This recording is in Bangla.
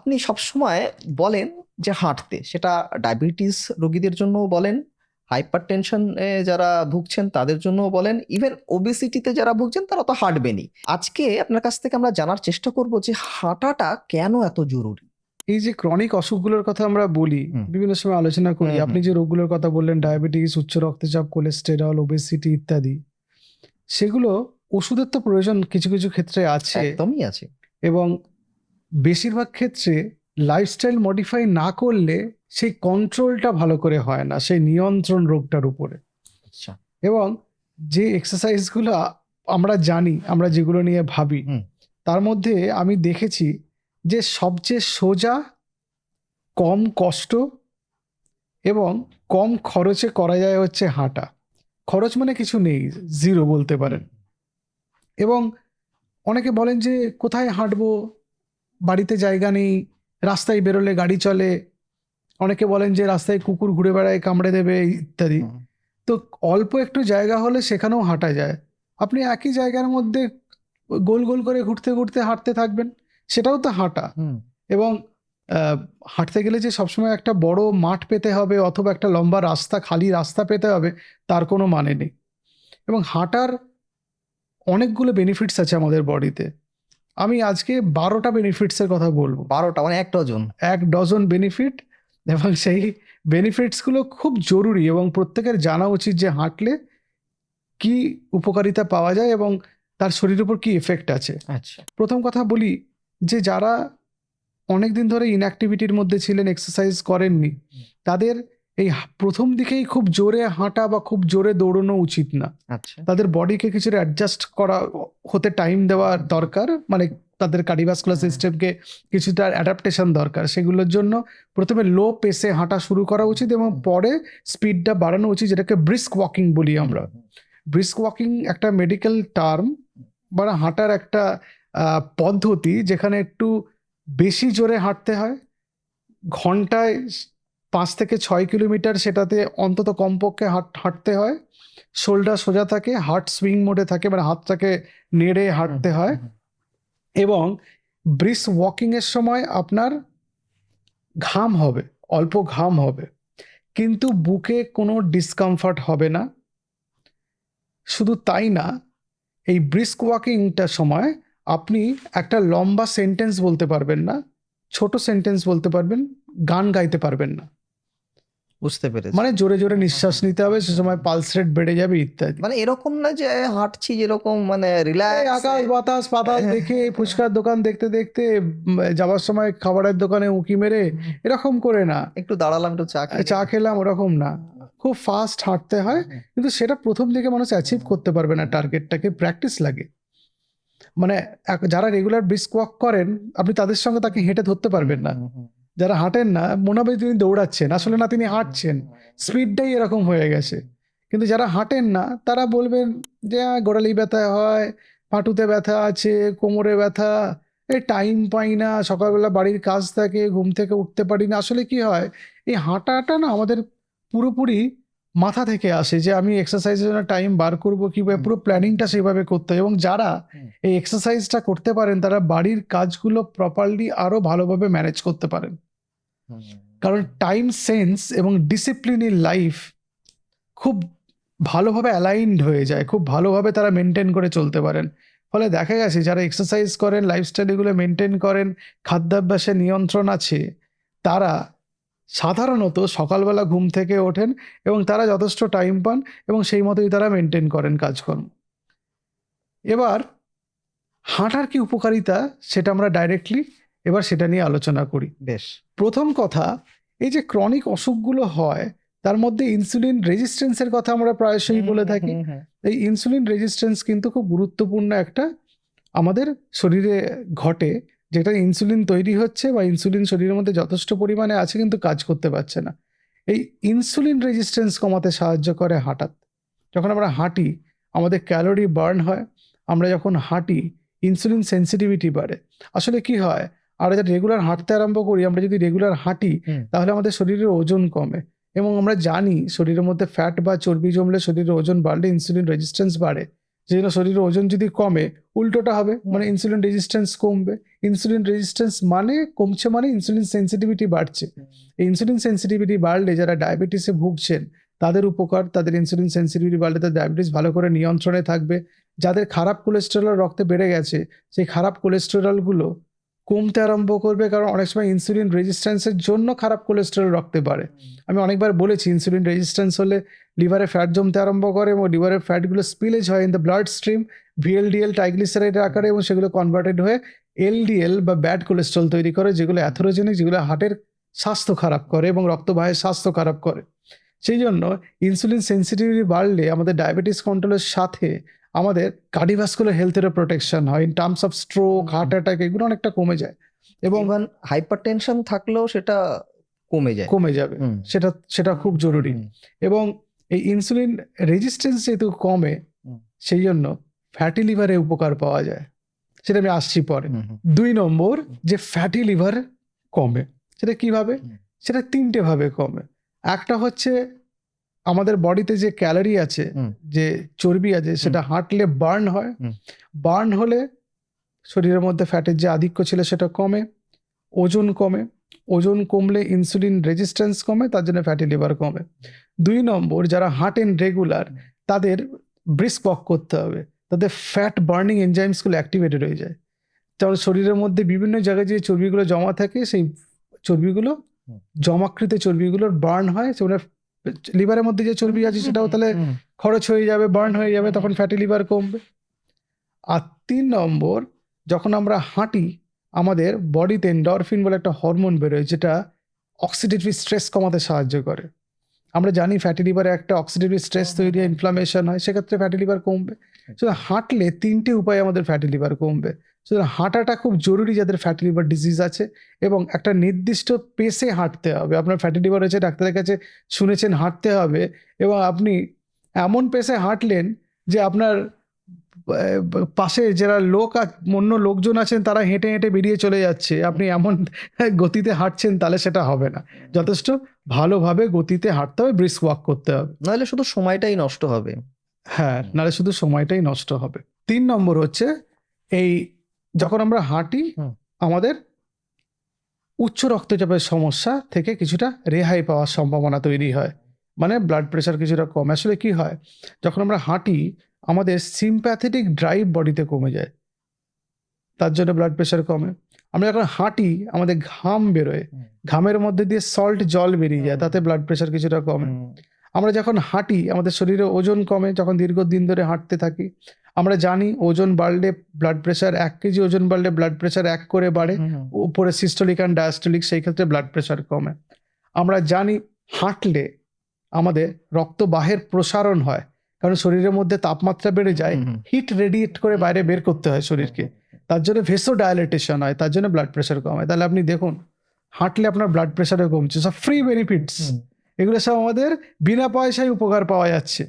আপনি সবসময় বলেন যে হাঁটতে, সেটা ডায়াবেটিস রোগীদের জন্য বলেন, হাইপার টেনশন যারা ভুগছেন তাদের জন্য বলেন, ইভেন ওবেসিটিতে যারা ভুগছেন তারা তো হাঁটবেনই। আজকে আপনার কাছ থেকে আমরা জানার চেষ্টা করব যে হাঁটাটা কেন এত জরুরি। এই যে ক্রনিক অসুখগুলোর কথা আমরা বলি, বিভিন্ন সময় আলোচনা করি, আপনি যে রোগগুলোর কথা বললেন, ডায়াবেটিস, উচ্চ রক্তচাপ, কোলেস্টেরল, ওবেসিটি ইত্যাদি, সেগুলো ওষুধের তো প্রয়োজন কিছু কিছু ক্ষেত্রে আছে, একদমই আছে। এবং বেশিরভাগ ক্ষেত্রে লাইফস্টাইল মডিফাই না করলে সেই কন্ট্রোলটা ভালো করে হয় না, সেই নিয়ন্ত্রণ রোগটার উপরে। আচ্ছা। এবং যে এক্সারসাইজগুলো আমরা জানি, আমরা যেগুলো নিয়ে ভাবি, তার মধ্যে আমি দেখেছি যে সবচেয়ে সোজা, কম কষ্ট এবং কম খরচে করা যায় হচ্ছে হাঁটা। খরচ মানে কিছু নেই, জিরো বলতে পারেন। এবং অনেকে বলেন যে কোথায় হাঁটবো, বাড়িতে জায়গা নেই, রাস্তায় বেরোলে গাড়ি চলে, অনেকে বলেন যে রাস্তায় কুকুর ঘুরে বেড়ায়, কামড়ে দেবে ইত্যাদি। তো অল্প একটু জায়গা হলে সেখানেও হাঁটা যায়। আপনি একই জায়গার মধ্যে গোল গোল করে ঘুরতে ঘুরতে হাঁটতে থাকবেন, সেটাও তো হাঁটা। এবং হাঁটতে গেলে যে সবসময় একটা বড় মাঠ পেতে হবে অথবা একটা লম্বা রাস্তা, খালি রাস্তা পেতে হবে, তার কোনো মানে নেই। এবং হাঁটার অনেকগুলো বেনিফিটস আছে আমাদের বডিতে। আমি আজকে 12টা বেনিফিটসের কথা বলবো। 12টা মানে 1 ডজন? 1 dozen benefit. এবং সেই বেনিফিটসগুলো খুব জরুরি এবং প্রত্যেকের জানা উচিত যে হাঁটলে কি উপকারিতা পাওয়া যায় এবং তার শরীরের উপর কি এফেক্ট আছে। আচ্ছা। প্রথম কথা বলি যে যারা অনেকদিন ধরে ইনঅ্যাক্টিভিটির মধ্যে ছিলেন, এক্সারসাইজ করেননি, তাদের এই প্রথম দিকেই খুব জোরে হাঁটা বা খুব জোরে দৌড়ানো উচিত না। আচ্ছা। তাদের বডিকে কিছুটা অ্যাডজাস্ট করা হতে টাইম দেওয়া দরকার, মানে তাদের কার্ডিওভাস্কুলার সিস্টেমকে কিছুটা অ্যাডাপ্টেশন দরকার। সেগুলোর জন্য প্রথমে লো পেসে হাঁটা শুরু করা উচিত এবং পরে স্পিডটা বাড়ানো উচিত, যেটাকে ব্রিস্ক ওয়াকিং বলি আমরা। ব্রিস্ক ওয়াকিং একটা মেডিকেল টার্ম, মানে হাঁটার একটা পদ্ধতি যেখানে একটু বেশি জোরে হাঁটতে হয়। ঘন্টায় 5 থেকে 6 কিলোমিটার সেটাতে অন্তত কমপক্ষে হাঁটতে হয়। শোল্ডার সোজা থাকে, হার্ট সুইং মোডে থাকে, মানে হাতটাকে নেড়ে হাঁটতে হয়। এবং ব্রিস্ক ওয়াকিংয়ের সময় আপনার ঘাম হবে, অল্প ঘাম হবে, কিন্তু বুকে কোনো ডিসকমফর্ট হবে না। শুধু তাই না, এই ব্রিস্ক ওয়াকিংটার সময় আপনি একটা লম্বা সেন্টেন্স বলতে পারবেন না, ছোট সেন্টেন্স বলতে পারবেন, গান গাইতে পারবেন না। বুঝতে পেরেছি। মানে জোরে জোরে নিঃশ্বাস নিতে হবে, সে সময় পালস রেট বেড়ে যাবে ইত্যাদি। মানে এরকম না যে হাঁটছি যেরকম মানে রিল্যাক্স, আকাশ বাতাস পাতাল দেখে, ফুচকার দোকান দেখতে দেখতে, যাওয়ার সময় খাবারের দোকানে উঁকি মেরে, এরকম করে না। একটু দাঁড়ালাম, একটু চা খেলাম, ওরকম না। খুব ফাস্ট হাঁটতে হয়, কিন্তু সেটা প্রথম দিকে মানুষ অ্যাচিভ করতে পারবে না। টার্গেটটাকে প্র্যাকটিস লাগে। মানে যারা রেগুলার ব্রিস্ক ওয়াক করেন, আপনি তাদের সঙ্গে তাকে হেঁটে ধরতে পারবেন না। যারা হাঁটেন না, মনে হবে তিনি দৌড়াচ্ছেন, আসলে না, তিনি হাঁটছেন। স্পিডটাই এরকম হয়ে গেছে। কিন্তু যারা হাঁটেন না তারা বলবেন যে গোড়ালি ব্যথা হয়, হাঁটুতে ব্যথা আছে, কোমরে ব্যথা, এই টাইম পাই না, সকালবেলা বাড়ির কাজ থাকে, ঘুম থেকে উঠতে পারি না। আসলে কি হয়, এই হাঁটাটা না আমাদের পুরোপুরি মাথা থেকে আসে যে আমি এক্সারসাইজের জন্য টাইম বার করবো কিভাবে, পুরো প্ল্যানিংটা সেইভাবে করতে হয়। এবং যারা এই এক্সারসাইজটা করতে পারেন তারা বাড়ির কাজগুলো প্রপারলি আরো ভালোভাবে ম্যানেজ করতে পারেন। কারণ টাইম সেন্স এবং ডিসিপ্লিন ইন লাইফ খুব ভালোভাবে অ্যালাইনড হয়ে যায়, খুব ভালোভাবে তারা মেনটেন করে চলতে পারেন। ফলে দেখা গেছে যারা এক্সারসাইজ করেন, লাইফস্টাইল এগুলো মেনটেন করেন, খাদ্যাভ্যাসে নিয়ন্ত্রণ আছে, তারা সাধারণত সকালবেলা ঘুম থেকে ওঠেন এবং তারা যথেষ্ট টাইম পান এবং সেই মতোই তারা মেনটেন করেন কাজকর্ম। এবার হাঁটার কি উপকারিতা সেটা আমরা ডাইরেক্টলি এবার সেটা নিয়ে আলোচনা করি। বেশ। প্রথম কথা, এই যে ক্রনিক অসুখগুলো হয় তার মধ্যে ইনসুলিন রেজিস্ট্যান্সের কথা আমরা প্রায়শই বলে থাকি। এই ইনসুলিন রেজিস্ট্যান্স কিন্তু খুব গুরুত্বপূর্ণ একটা আমাদের শরীরে ঘটে, যেটা ইনসুলিন তৈরি হচ্ছে বা ইনসুলিন শরীরের মধ্যে যথেষ্ট পরিমাণে আছে কিন্তু কাজ করতে পারছে না। এই ইনসুলিন রেজিস্ট্যান্স কমাতে সাহায্য করে হাঁটা। যখন আমরা হাঁটি আমাদের ক্যালোরি বার্ন হয়, আমরা যখন হাঁটি ইনসুলিন সেন্সিটিভিটি বাড়ে। আসলে কি হয়, আমরা যারা রেগুলার হাঁটতে আরম্ভ করি, আমরা যদি রেগুলার হাঁটি তাহলে আমাদের শরীরের ওজন কমে এবং আমরা জানি শরীরের মধ্যে ফ্যাট বা চর্বি জমলে শরীরের ওজন বাড়লে ইনসুলিন রেজিস্ট্যান্স বাড়ে। যে জন্য শরীরের ওজন যদি কমে উল্টোটা হবে, মানে ইনসুলিন রেজিস্ট্যান্স কমবে। ইনসুলিন রেজিস্ট্যান্স মানে কমছে, মানে ইনসুলিন সেন্সিটিভিটি বাড়ছে। এই ইনসুলিন সেন্সিটিভিটি বাড়লে যারা ডায়াবেটিসে ভুগছেন তাদের উপকার, তাদের ইনসুলিন সেন্সিটিভিটি বাড়লে তাদের ডায়াবেটিস ভালো করে নিয়ন্ত্রণে থাকবে। যাদের খারাপ কোলেস্টেরল রক্তে বেড়ে গেছে সেই খারাপ কোলেস্টেরলগুলো কমতে আরম্ভ করবে, কারণ অনেক সময় ইনসুলিন রেজিস্ট্যান্সের জন্য খারাপ কোলেস্টেরল রক্তে বাড়ে। আমি অনেকবার বলেছি ইনসুলিন রেজিস্ট্যান্স হলে লিভারে ফ্যাট জমতে আরম্ভ করে এবং লিভারের ফ্যাটগুলো স্পিলেজ হয় in the blood stream VLDL ট্রাইগ্লিসারাইডের আকারে, এবং সেগুলো কনভার্টেড হয়ে এলডিএল বা ব্যাড কোলেস্ট্রল তৈরি করে, যেগুলো অ্যাথেরোজেনিক, যেগুলো হার্টের স্বাস্থ্য খারাপ করে এবং রক্তবাহের স্বাস্থ্য খারাপ করে। সেই জন্য ইনসুলিন সেন্সিটিভিটি বাড়লে আমাদের ডায়াবেটিস কন্ট্রোলের সাথে আমাদের কার্ডিওভাস্কুলার হেলথেরও প্রোটেকশন হয়, in terms of stroke, heart attack, এগুলো অনেকটা কমে যায় এবং এবং হাইপার টেনশন থাকলেও সেটা কমে যায়। কমে যাবে। হুম। সেটা খুব জরুরি। হুম। এবং এই ইনসুলিন রেজিস্ট্যান্স যেহেতু কমে হুম। সেই জন্য ফ্যাটি লিভারে উপকার পাওয়া যায়, সেটা আমি আসছি পরে। হুম, হুম। 2 নম্বর যে ফ্যাটি লিভার কমে, সেটা কিভাবে? হুম। সেটা 3টে ভাবে কমে। একটা হচ্ছে আমাদের বডিতে যে ক্যালোরি আছে, হুম। যে চর্বি আছে, সেটা হাঁটলে বার্ন হয়। হুম। বার্ন হলে শরীরের মধ্যে ফ্যাটের যে আধিক্য ছিল সেটা কমে, ওজন কমে। ওজন কমলে ইনসুলিন রেজিস্ট্যান্স কমে, তার জন্য ফ্যাটি লিভার কমে। 2 নম্বর যারা হাঁটেন রেগুলার তাদের ব্রিস্ক ওয়াক করতে হবে, তাদের ফ্যাট বার্নিং এনজাইমসগুলো অ্যাক্টিভেটেড হয়ে যায়। তাহলে শরীরের মধ্যে বিভিন্ন জায়গায় যে চর্বিগুলো জমা থাকে সেই চর্বিগুলো, জমাকৃত চর্বিগুলোর বার্ন হয়, সেগুলো লিভারের মধ্যে যে চর্বি আছে সেটাও তাহলে খরচ হয়ে যাবে, বার্ন হয়ে যাবে, তখন ফ্যাটি লিভার কমবে। আর 3 নম্বর, যখন আমরা হাঁটি আমাদের বডিতে এন্ডরফিন বলে একটা হরমোন বেরোয় যেটা অক্সিডেটিভ স্ট্রেস কমাতে সাহায্য করে। আমরা জানি ফ্যাটি লিভারে একটা অক্সিডেটিভ স্ট্রেস তৈরি হয়, ইনফ্লামেশন হয়, সেক্ষেত্রে ফ্যাটি লিভার কমবে। সুতরাং হাঁটলে 3টে উপায়ে আমাদের ফ্যাটি লিভার কমবে। সুতরাং হাঁটাটা খুব জরুরি যাদের ফ্যাটি লিভার ডিজিজ আছে, এবং একটা নির্দিষ্ট পেসে হাঁটতে হবে। আপনার ফ্যাটি লিভার হয়েছে, ডাক্তারের কাছে শুনেছেন হাঁটতে হবে, এবং আপনি এমন পেসে হাঁটলেন যে আপনার পাশে যারা অন্য লোকজন আছেন তারা হেঁটে হেঁটে বেরিয়ে চলে যাচ্ছে, আপনি এমন গতিতে হাঁটছেন, তাহলে সেটা হবে না। যথেষ্ট ভালোভাবে গতিতে হাঁটতে হবে, ব্রিস্ক ওয়াক করতে হবে। নাহলে শুধু সময়টাই নষ্ট হবে। হ্যাঁ, নাহলে শুধু সময়টাই নষ্ট হবে। 3 নম্বর হচ্ছে এই যখন আমরা হাঁটি আমাদের উচ্চ রক্তচাপের সমস্যা থেকে কিছুটা রেহাই পাওয়ার সম্ভাবনা তৈরি হয়, মানে ব্লাড প্রেশার কিছুটা কমে। আসলে কি হয়, যখন আমরা হাঁটি আমাদের সিম্প্যাথেটিক ড্রাইভ বডিতে কমে যায়, তার জন্য ব্লাড প্রেশার কমে। আমরা যখন হাঁটি আমাদের ঘাম বেরোয়, ঘামের মধ্যে দিয়ে সল্ট জল বেরিয়ে যায়, তাতে ব্লাড প্রেশার কিছুটা কমে। আমরা যখন হাঁটি আমাদের শরীরে ওজন কমে, যখন দীর্ঘদিন ধরে হাঁটতে থাকি। আমরা জানি ওজন বাড়লে ব্লাড প্রেশার 1 কেজি ওজন বাড়লে ব্লাড প্রেশার 1 করে বাড়ে, উপরে সিস্টোলিক অ্যান্ড ডায়াস্টোলিক, সেই ক্ষেত্রে ব্লাড প্রেশার কমে। আমরা জানি হাঁটলে আমাদের রক্তবাহের প্রসারণ হয়, কারণ শরীরের মধ্যে তাপমাত্রা বেড়ে যায়, হিট রেডিয়েট করে বাইরে বের করতে হয় শরীরকে, তার জন্য ভেসোডাইলেটেশন হয়, তার জন্য ব্লাড প্রেশার কমে। তাহলে আপনি দেখুন হাঁটলে আপনার ব্লাড প্রেশারও কমছে, সব ফ্রি বেনিফিটস। এগুলো সব আমাদের বিনা পয়সায় উপকার পাওয়া যাচ্ছে।